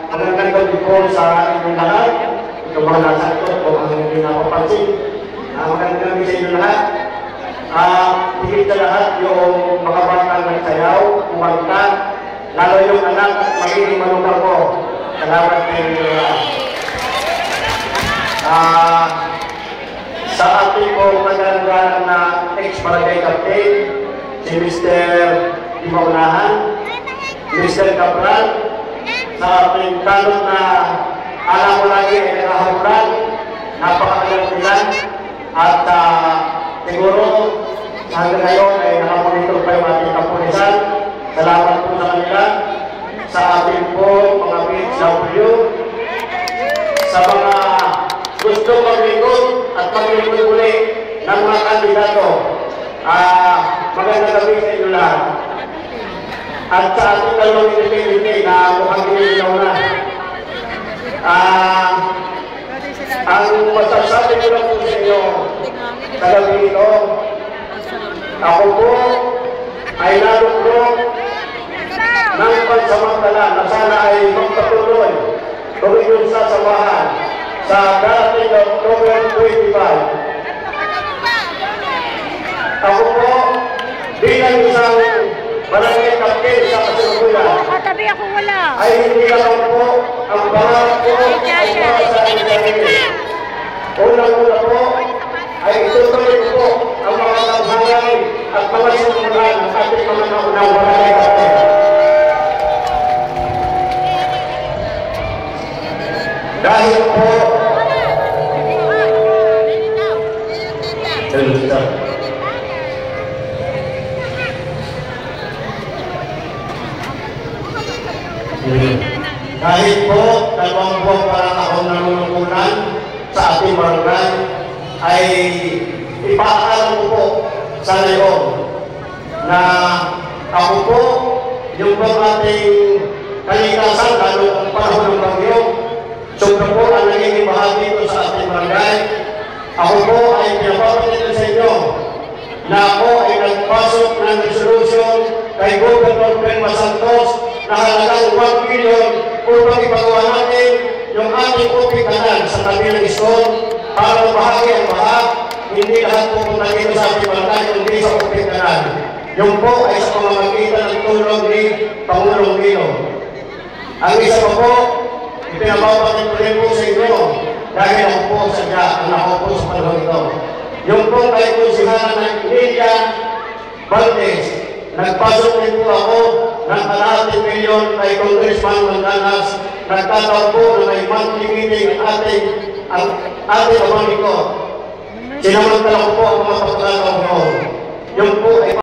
Magandang gabi po sa inyong lahat. Ito mga nasa ito kung ang hindi napapansin. Magandang gabi sa inyong lahat. Higit na lahat yung mga batang nagsayaw, kumanta, lalo yung anak at magiging manugang ko. Salamat kayo. Sa ating po magandang na ex-barangay captain, si Mr. Imaunahan, Mr. Cabral, sa ating tanong na alam mo lagi ay nakahabulan, napakagalang at siguro hanggang ngayon ay nakamonitor pa yung ating kapulisan. Salamat po sa kanila, sa ating po mga PHW, sa mga gusto mag-ikot at mag-ikot uli ng mga kandidato. Magandang gabi sa inyo lahat. At sa ating dalawang independente na mukhang ginililaw na. Ang masasabi ko lang po sa inyo sa gabi ito, ako po ay naluklong ng pansamantala na sana ay magpatuloy tuloy yung sasamahan sa darating ng October 25. Ako po bilang isang barangay captain sa kasalukuyan. Katabi ako wala. Ay hindi lang po ang pangarap ko ay para sa sarili. Unang-una po ay itutuloy po ang mga tanghangan at mga sinulan ng ating mga naunang barangay captain. Dahil po kahit po 2 buwan para akong nanunungkulan sa ating barangay ay ipaalam ko po sa ngayon na ako po yung ating kalikasan lalo ang panahon ng bagyo sobra po ang nagiging bahagi ko sa ating barangay. Ako po ay pinapapalitan sa inyo na ako ay nagpasok ng resolution kay Governor Benma Santos na halagang 1 billion upang ipagawa natin yung ating upikanan sa tabi ng school para bahagi ang baha, hindi lahat pupunta dito sa ating barangay, kundi sa upikanan. Yung po ay sa pamamagitan ng tulong ni Pangulong Dino. Ang isa pa po, ipinababatid ko rin po sa inyo dahil ako po sadya ang nakaupo sa panahon ito. Yung po kay Konsihala ng Emilia Valdez, nagpasok din po ako ng 1 milyon kay Congressman Mandanas. Nagtataon po na may monthly meeting ang ating abang ito. Sinamantala ko po ang mga pagkakataon. Yung po ay